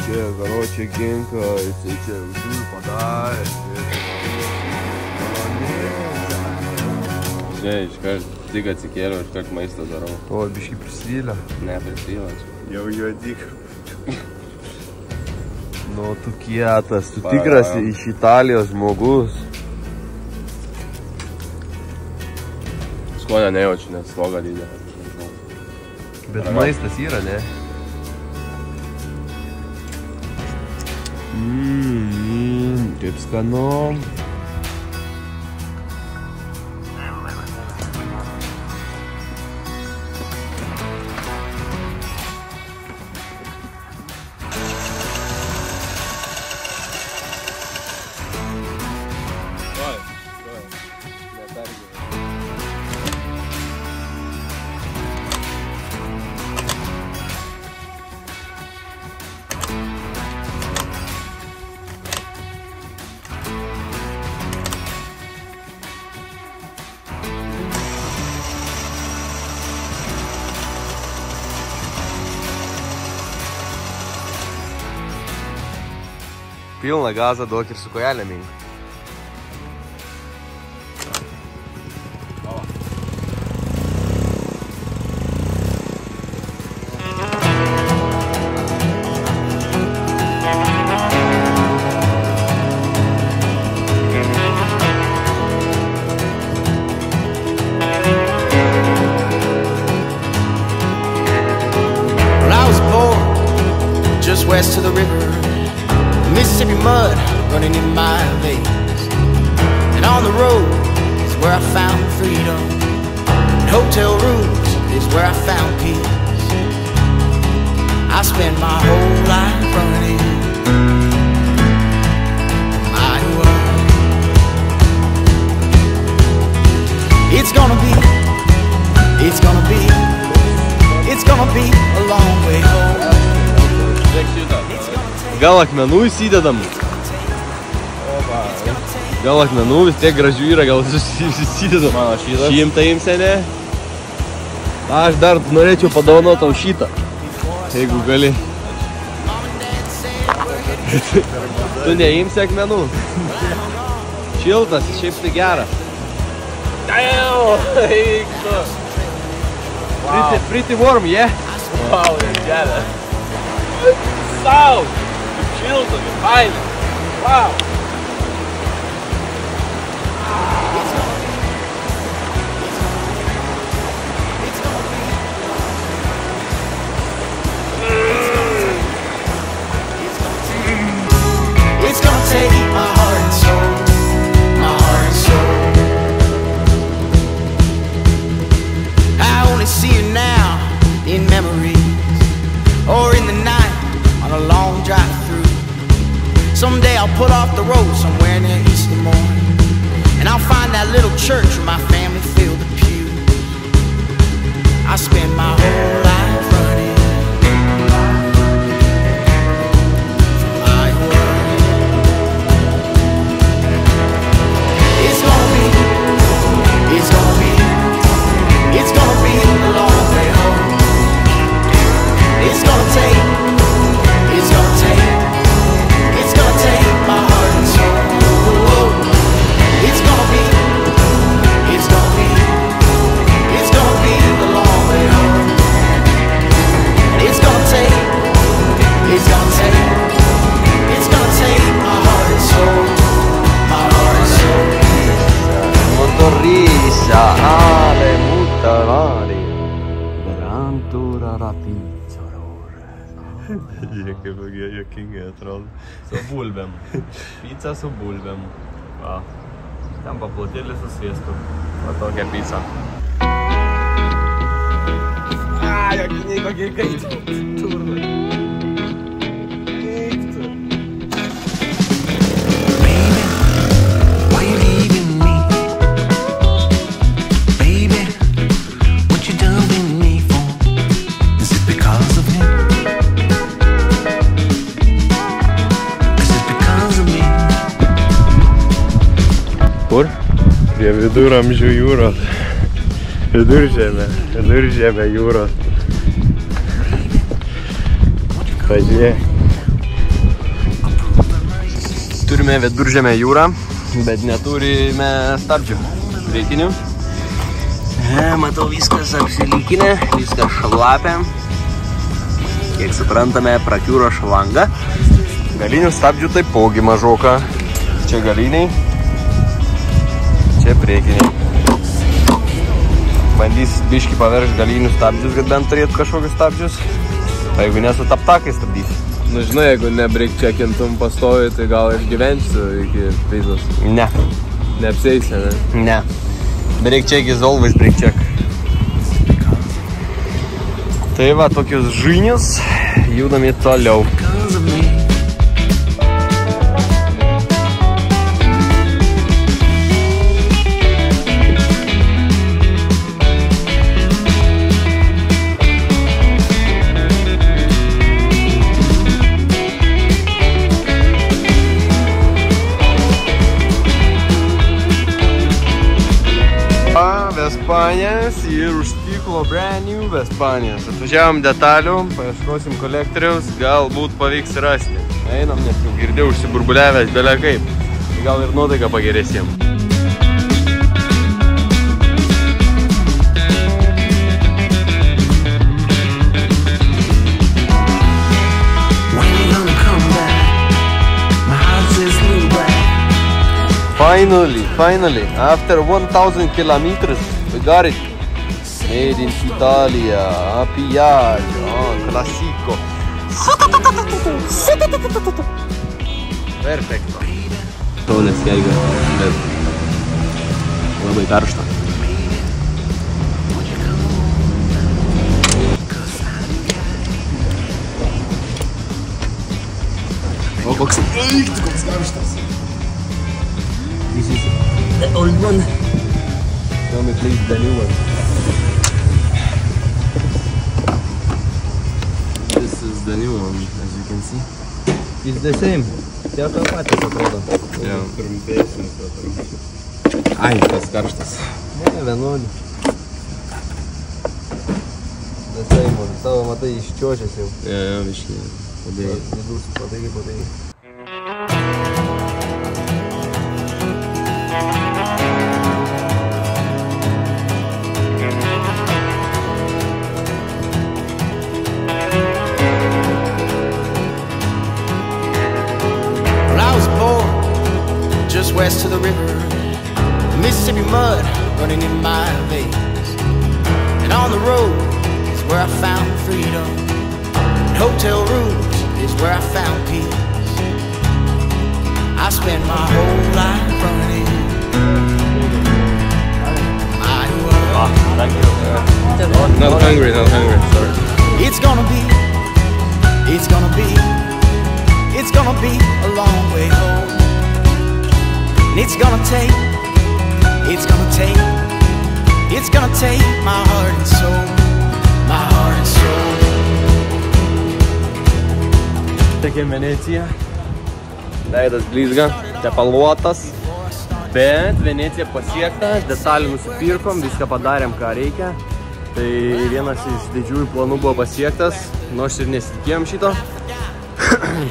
Čia, karočią ginką, jisai čia uždūr padarė. Čia, iškart tik atsikėliau, iškart maistą darau. O, biškai prisivylę? Ne, prisivylę čia. Jau juodyk. Nu, tu kietas, tu tikras iš Italijos žmogus. Skonio nejaučiu, nes sloga didelė. Bet maistas yra, ne? Kaip skanu. Pilną gazą duok ir su kojelėm įjung. Well, I was born just west of the river. Mississippi mud running in my veins, and on the road is where I found freedom, and hotel rooms is where I found peace. I spent my whole life running my world. It's gonna be a long way home. Gal akmenų įsidedam? Gal akmenų vis tiek gražių yra, gal įsidedam. Mano šitas. Šimtą imsi, ne? Aš dar norėčiau padovanoti tau šitą. Jeigu gali. Tu neimsi akmenų. Šiltas, šiaip tai geras. Pretty warm, yeah? Wow, geras. Sau! Šilta, fainai. Wow! It's gonna take my heart and soul, my heart and soul. I only see you now in memories, or in the night on a long drive through. Someday I'll put off the road somewhere near East Des Moines, and I'll find that little church where my family filled the pews. I spent my whole life running from my world. It's gonna be a long way home. It's gonna take my heart and soul. It's gonna be a long way home. It's gonna take my heart and soul, my heart and soul. Motorrisa ale mutarali Verantura rapizzo Jie kaip jokingai atrodo. Su bulvėm. Pizza su bulvėm. Va. Ten paplotėlį su sviestu. Va tokia pizza. Jokiniai kokie kaitį. Turbai. Kur? Prie viduramžių jūros. Viduržemė jūros. Pažiūrėk. Turime Viduržemę jūrą, bet neturime stabdžių priekinių. Matau, viskas apsilykinę, viskas šlapia. Kiek suprantame, prakiūro šlanga. Galinių stabdžių taipogi mažoka. Čia galiniai, čia priekiniai. Bandys biškį paveršti galinių stabdžius, kad bent turėtų kažkokius stabdžius. O jeigu nesu taptakai stabdys. Nu žinai, jeigu ne break checkintum pastovi, tai gal išgyvensiu iki prizos. Ne. Neapseisi, ne? Ne. Break check is always break check. Tai va, tokius žinius, judami toliau. Vespanės ir už stiklo brand new Vespanės. Atvažiavom detalių, paieškosim kolektoriaus, galbūt pavyks rasti. Einam, nes jau girdėjau užsiburbuliavęs belia kaip. Gal ir nuotaika pagerės jiem. Finally, after 1000 kilometers, we got it. Made in Italia, a Piaggio, classico. Perfecto. Saulės keigia, bet labai karšta. O koks karštas. This is the old one. Tell me please the new one. This is the new one, as you can see. It's the same. Tie to patys atrodo. Trumpesnis atrodo. Ai, tas karštas. Ne, vienodi. The same one. Savo matai iščiožęs jau. Jo, biškį. Padėjai. Vidus, padėjai. Just west of the river, Mississippi mud running in my veins. And on the road is where I found freedom. And hotel rooms is where I found peace. I spent my whole life running. Thank you. Not hungry, sorry. It's gonna be a long way home. And it's gonna take my heart and soul, Tekėm Veneciją, veidas blizga, tepaluotas, bet Venecija pasiekta, detalių nusipirkom, viską padarėm, ką reikia. Tai vienas iš didžiųjų planų buvo pasiektas, nors ir nesitikėjom šito.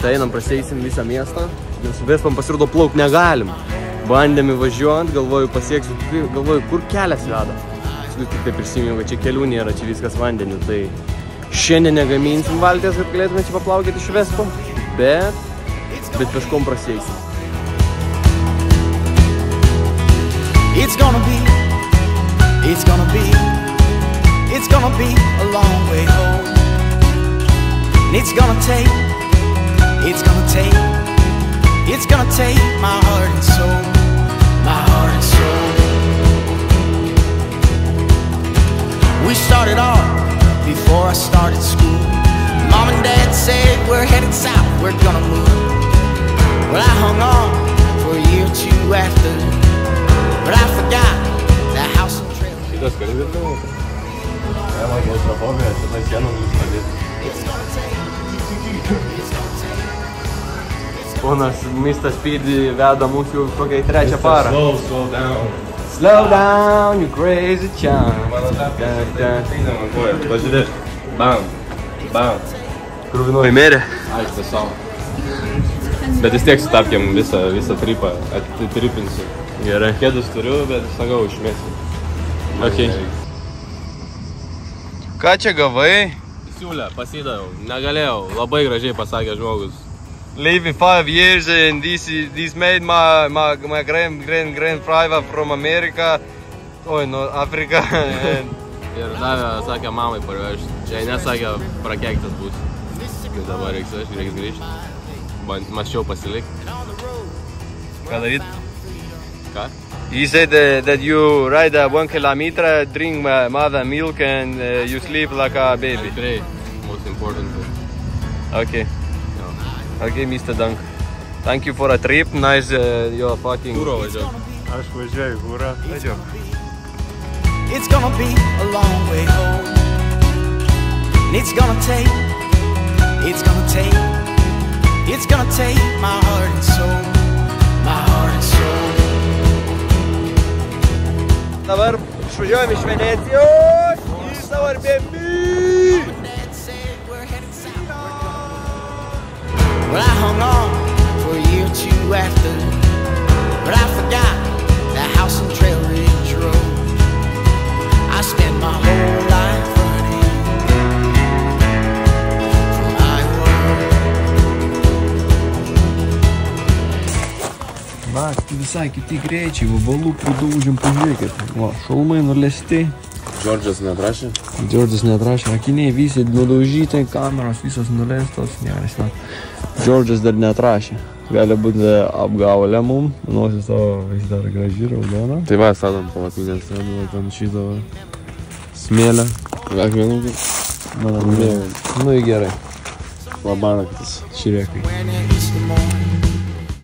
Tai einam, praseisim visą miestą, nes Vespam pasirodo plauk negalim. Bandėm įvažiuojant, galvoju pasieksiu, galvoju kur kelias veda. Tik tai prisiminiau, kad čia kelių nėra, čia viskas vandeniu. Tai šiandien negaminsim valties, kad galėtume čia paplaukėti iš Vespo, bet kažkom praseisim. It's gonna be a long way home. And it's gonna take my heart and soul, We started off before I started school. Mom and Dad said we're headed south, we're gonna move. Well, I hung on for a year or two after, but I forgot that house and trailer. Šitas kalbės tavo? Ne, man klaustrofobija, šitai sienom vis padėti. Ponas Mr. Speedy veda mūsų jau kokiai trečią parą. Slow down. Slow down, you crazy child. Pažiūrėk. Bam. Kruvinoji merė. Aikštė savo. Bet vis tiek sutapkėm visą tripą, atitripinsiu. Gerai. Kėdus turiu, bet sakau, išmėsiu. Ok. Ką čia gavai? Siūlę, pasidaviau, negalėjau, labai gražiai pasakė žmogus. Living 5 years and this made my grandfather from America. Oi, no Africa. Ir davė, sakė, mamai parvežti. Čia nesakė, prakeiktas bus. Tai dabar reiks grįžti. Mąsčiau pasilikti. Ką daryt? Ką? He said that you ride 1 kilometer, drink mother milk and you sleep like a baby. Tikrai, most important. Okay. Okay, Mr. Dunk. Thank you for a trip. Nice, you're fucking... Kūro važiuok. Aš važiuoju, kūro. Važiuok. It's gonna be a long way home. And it's gonna take my heart and soul. My heart and soul. Dabar išvažiuojam iš Venecijos į savo Airbnb. Well, I hung on for a year or two after, but I forgot that house and Trail Ridge Road. I spent my whole life running from Iowa. Va, visai kiti greičiai, vabalų pridaužim, pažiūrėkit. Va, šalmai nulesti. Džordžas neatrašė? Džordžas neatrašė, akiniai visi nudaužyti, kameros visos nulestos, geras. Džordžas dar neatrašė. Gali būti apgaulė mum, nosis savo vis dar graži, raudona. Tai va, sadom palapinės, ten šito smėlę. Akmenų kaip? Mano, nu į gerai. Labanaktis. Žiūrėkai. When it is the morning.